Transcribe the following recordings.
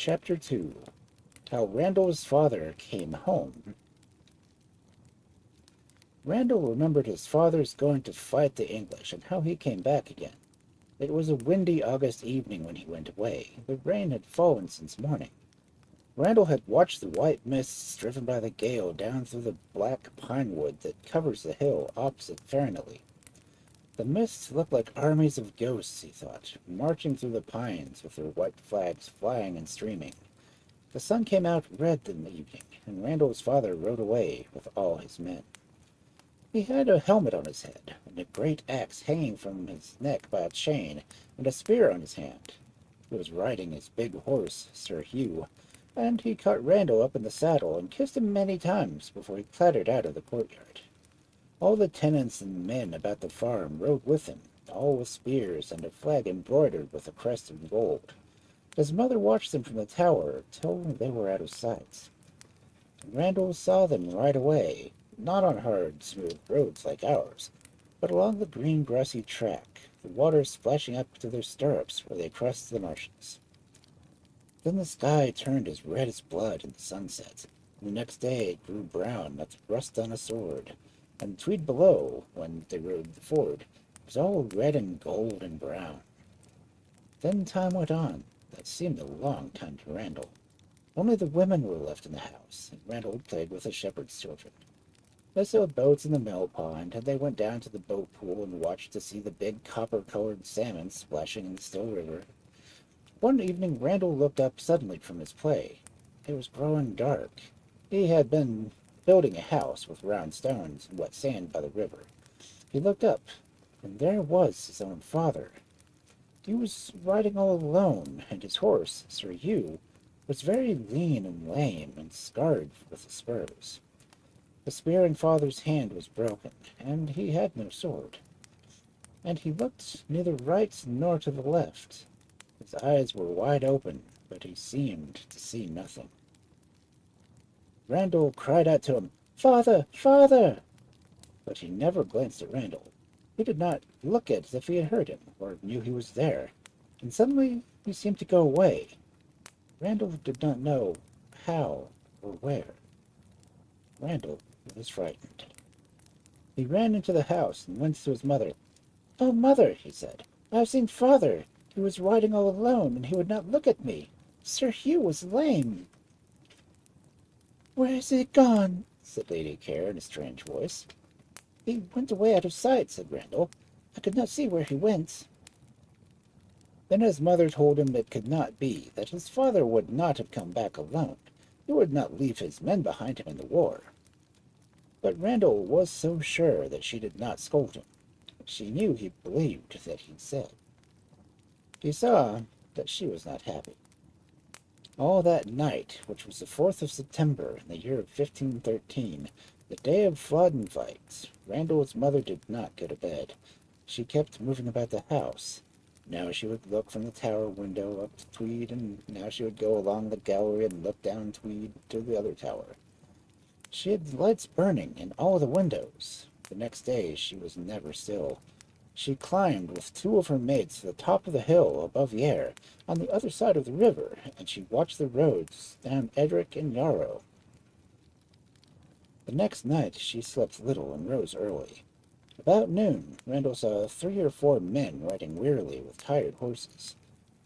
Chapter 2. How Randal's father came home. Randal remembered his father's going to fight the English and how he came back again. It was a windy August evening when he went away. The rain had fallen since morning. Randal had watched the white mists driven by the gale down through the black pine wood that covers the hill opposite Fairnilee. The mists looked like armies of ghosts, he thought, marching through the pines with their white flags flying and streaming. The sun came out red in the evening, and Randal's father rode away with all his men. He had a helmet on his head, and a great axe hanging from his neck by a chain, and a spear on his hand. He was riding his big horse, Sir Hugh, and he caught Randal up in the saddle and kissed him many times before he clattered out of the courtyard. All the tenants and men about the farm rode with him, all with spears and a flag embroidered with a crest of gold. His mother watched them from the tower till they were out of sight. Randal saw them ride away, not on hard, smooth roads like ours, but along the green grassy track, the water splashing up to their stirrups where they crossed the marshes. Then the sky turned as red as blood in the sunset, and the next day it grew brown like rust on a sword, and the Tweed below, when they rode the ford, was all red and gold and brown. Then time went on. That seemed a long time to Randal. Only the women were left in the house, and Randal played with the shepherd's children. They sailed boats in the mill pond, and they went down to the boat pool and watched to see the big copper-colored salmon splashing in the still river. One evening Randal looked up suddenly from his play. It was growing dark. He had been building a house with round stones and wet sand by the river. He looked up, and there was his own father. He was riding all alone, and his horse, Sir Hugh, was very lean and lame and scarred with the spurs. The spear in father's hand was broken, and he had no sword. And he looked neither right nor to the left. His eyes were wide open, but he seemed to see nothing. Randal cried out to him, "Father! Father!" But he never glanced at Randal. He did not look as if he had heard him, or knew he was there, and suddenly he seemed to go away. Randal did not know how or where. Randal was frightened. He ran into the house and went to his mother. "Oh, mother," he said, "I have seen father. He was riding all alone, and he would not look at me. Sir Hugh was lame." "Where is he gone?" said Lady Care in a strange voice. "He went away out of sight," said Randal. "I could not see where he went." Then his mother told him it could not be, that his father would not have come back alone. He would not leave his men behind him in the war. But Randal was so sure that she did not scold him. She knew he believed that he said. He saw that she was not happy. All that night, which was the 4th of September in the year of 1513, the day of Floddenfight, Randal's mother did not go to bed. She kept moving about the house. Now she would look from the tower window up to Tweed, and now she would go along the gallery and look down Tweed to the other tower. She had lights burning in all the windows. The next day she was never still. She climbed with 2 of her mates to the top of the hill above Yare, on the other side of the river, and she watched the roads down Edric and Yarrow. The next night she slept little and rose early. About noon, Randal saw 3 or 4 men riding wearily with tired horses.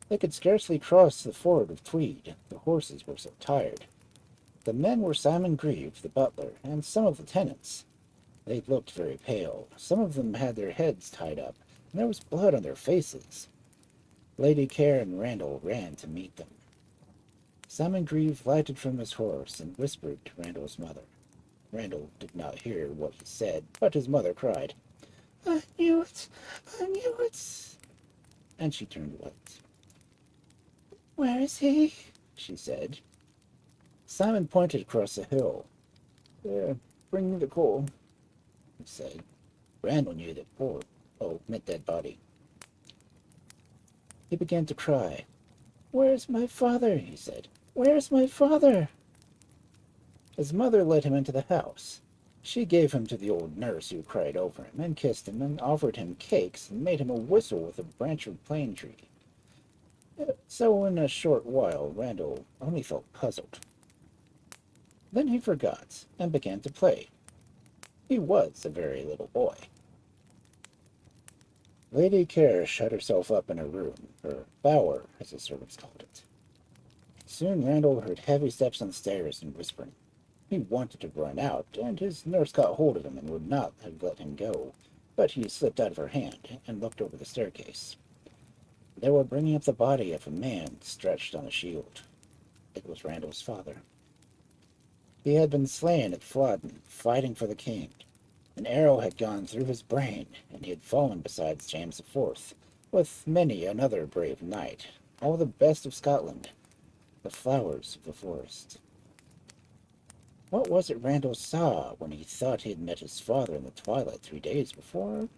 They could scarcely cross the ford of Tweed, the horses were so tired. The men were Simon Grieve, the butler, and some of the tenants. They looked very pale. Some of them had their heads tied up, and there was blood on their faces. Lady Care and Randal ran to meet them. Simon Grieve lighted from his horse and whispered to Randal's mother. Randal did not hear what he said, but his mother cried, "I knew it! I knew it!" And she turned white. "Where is he?" she said. Simon pointed across the hill. "There, bring me the coal," he said. Randal knew that meant dead body. He began to cry. "Where's my father?" he said. "Where's my father?" His mother led him into the house. She gave him to the old nurse who cried over him, and kissed him, and offered him cakes, and made him a whistle with a branch of plane tree. So in a short while Randal only felt puzzled. Then he forgot and began to play. He was a very little boy. Lady Care shut herself up in her room, her bower, as the servants called it. Soon Randal heard heavy steps on the stairs and whispering. He wanted to run out, and his nurse caught hold of him and would not have let him go, but he slipped out of her hand and looked over the staircase. They were bringing up the body of a man stretched on a shield. It was Randal's father. He had been slain at Flodden, fighting for the king. An arrow had gone through his brain, and he had fallen beside James IV, with many another brave knight, all the best of Scotland, the flowers of the forest. What was it Randal saw when he thought he had met his father in the twilight 3 days before?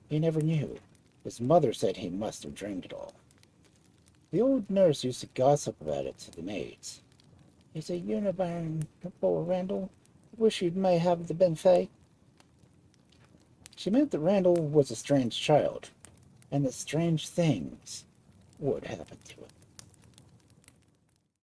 He never knew. His mother said he must have dreamed it all. The old nurse used to gossip about it to the maids. "He's a unibarn, poor Randal. Wish he may have the been fey." She meant that Randal was a strange child, and that strange things would happen to him.